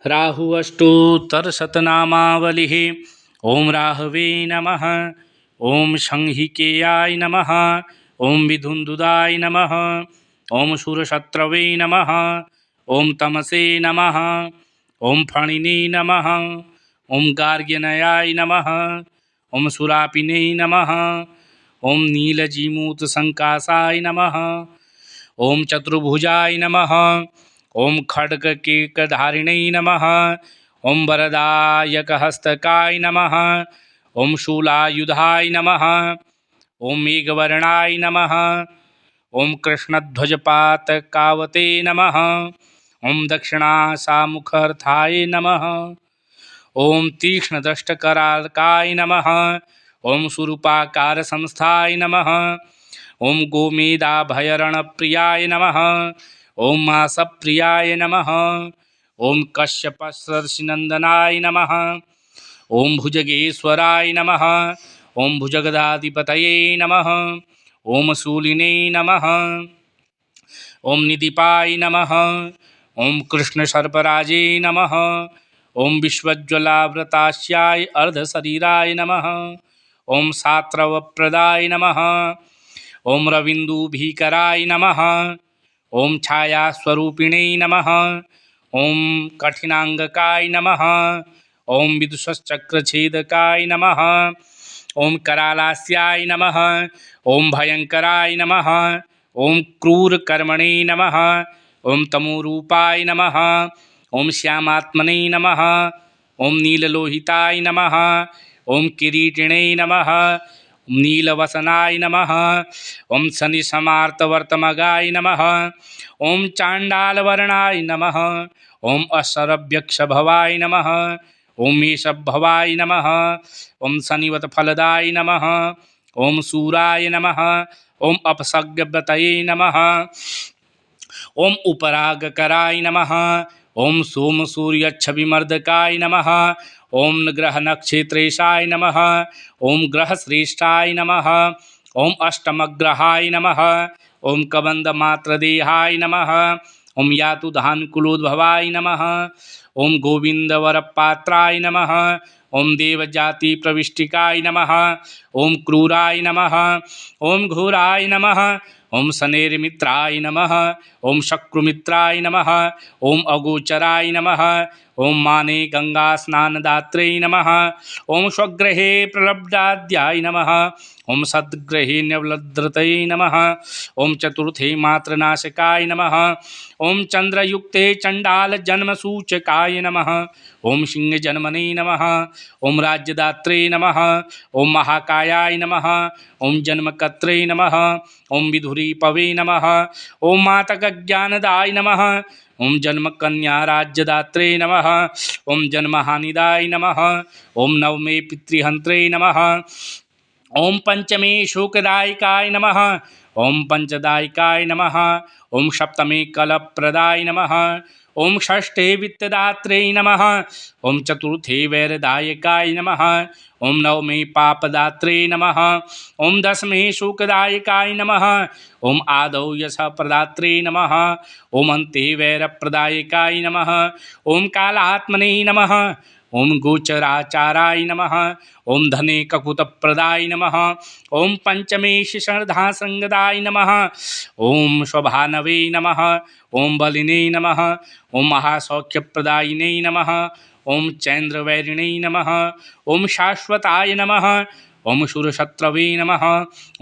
राहुअष्टोत्तरशतनामावलिः। ॐ Rahway नमः। ॐ संहिकेयाय नमः। ॐ विधुन्दुदाय नमः। ॐ शूरशत्रवे नमः। ॐ तमसे नमः। ॐ फणिने नमः। ॐ गार्ग्यनयाय नमः। ॐ सुरापिने नमः। ॐ नीलजीमूतसङ्कासाय नमः। ॐ चतुर्भुजाय नमः। ॐ खड्गकेकधारिणे नमः। ॐ वरदायकहस्तकाय नमः। ॐ शूलायुधाय नमः। ॐ मेघवर्णाय नमः। ॐ कृष्णध्वजपातकावते नमः। ॐ दक्षिणासामुखार्थाय नमः। ॐ तीक्ष्णदष्टकरालकाय नमः। ॐ सुरूपाकारसंस्थाय नमः। ॐ गोमेदाभयरणप्रियाय नमः। ॐ मासप्रियाय नमः। ॐ कश्यपसर्षिनन्दनाय नमः। ॐ भुजगेश्वराय नमः। ॐ भुजगदाधिपतये नमः। ॐ शूलिने नमः। ॐ निदिपाय नमः। ॐ कृष्णसर्पराजे नमः। ॐ विश्वज्वलाव्रतास्याय अर्धशरीराय नमः। ॐ सात्रवप्रदाय नमः। ॐ रविन्दुभीकराय नमः। ॐ छायास्वरूपिणे नमः। ॐ कठिनाङ्गकाय नमः। ॐ विदुषश्चक्रछेदकाय नमः। ॐ करालास्याय नमः। ॐ भयङ्कराय नमः। ॐ क्रूरकर्मणे नमः। ॐ तमोरूपाय नमः। ॐ श्यामात्मने नमः। ॐ नीललोहिताय नमः। ॐ किरीटिणे नमः। नीलवसनाय नमः। ॐ शनिसमार्तवर्तमगाय नमः। ॐ चाण्डालवर्णाय नमः। ॐ अशरभ्यक्षभवाय नमः। ॐ मेषभवाय नमः। ॐ शनिवतफलदाय नमः। ॐ सूराय नमः। ॐ अपसव्यव्रतये नमः। ॐ उपरागकराय नमः। ॐ सोमसूर्यच्छविमर्दकाय नमः। ॐ ग्रहनक्षत्रेशाय नमः। ॐ ग्रहश्रेष्ठाय नमः। ॐ अष्टमग्रहाय नमः। ॐ कबन्धमात्रदेहाय नमः। ॐ यातुधानकुलोद्भवाय नमः। ॐ गोविन्दवरपात्राय नमः। ॐ देवजातिप्रविष्टिकाय नमः। ॐ क्रूराय नमः। ॐ घोराय नमः। ॐ शनेर्मित्राय नमः। ॐ शक्रुमित्राय नमः। ॐ अगोचराय नमः। ॐ माने गंगास्नानदात्रे नमः। ॐ स्वग्रहे प्रलब्धाद्याय नमः। ॐ सद्ग्रहे न्यवलद्रतये नमः। ॐ चतुर्थे मात्रनाशकाय नमः। ॐ चन्द्रयुक्ते चण्डालजन्मसूचकाय नमः। ॐ सिंहजन्मने नमः। ॐ राज्यदात्रे नमः। ॐ महाकायाय नमः। ॐ जन्मकर्त्रे नमः। ॐ विधुरीपवे नमः। ॐ मातकज्ञानदाय नमः। ॐ जन्मकन्याराज्यदात्रे नमः। ॐ जन्महानिदाय नमः। ॐ नवमे पितृहन्त्रे नमः। ॐ पंचमे शोकदायकाय नमः। ॐ पंचदायकाय नमः। ॐ सप्तमे कलप्रदाय नमः। ॐ षष्ठे वित्तदात्रे नमः। ॐ चतुर्थे वैरदायकाय नमः। ॐ नवमे पापदात्रे नमः। ॐ दशमे शोकदायकाय नमः। ॐ आदौ यशप्रदात्रे नमः। ॐ अन्ते वैरप्रदायकाय नमः। ॐ कालात्मने नमः। ॐ गोचराचाराय नमः। ॐ धने ककुतप्रदाय नमः। ॐ पंचमे शिषणधासंगदाय नमः। ॐ स्वभानवे नमः। ॐ बलिने नमः। ॐ महासौख्यप्रदायिने नमः। ॐ चैन्द्रवैरिणे नमः। ॐ शाश्वताय नमः। ॐ शूरशत्रवे नमः।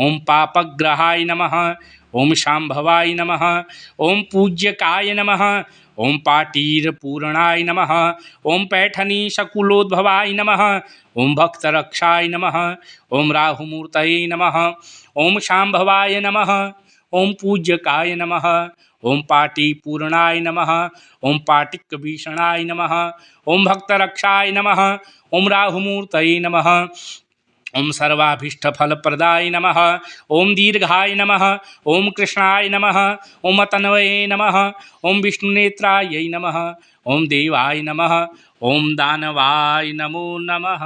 ॐ पापग्रहाय नमः। ॐ शाम्भवाय नमः। ॐ पूज्यकाय नमः। ॐ पाटीरपूरणाय नमः। ॐ पैठनीशकुलोद्भवाय नमः। ॐ भक्तरक्षाय नमः। ॐ राहुमूर्तये नमः। ॐ शाम्भवाय नमः। ॐ पूज्यकाय नमः। ॐ पाटीपूरणाय नमः। ॐ पाटिकभीषणाय नमः। ॐ भक्तरक्षाय नमः। ॐ राहुमूर्तये नमः। ॐ सर्वाभीष्टफलप्रदाय नमः। ॐ दीर्घाय नमः। ॐ कृष्णाय नमः। ॐ अतनवये नमः। ॐ विष्णुनेत्रायै नमः। ॐ देवाय नमः। ॐ दानवाय नमो नमः।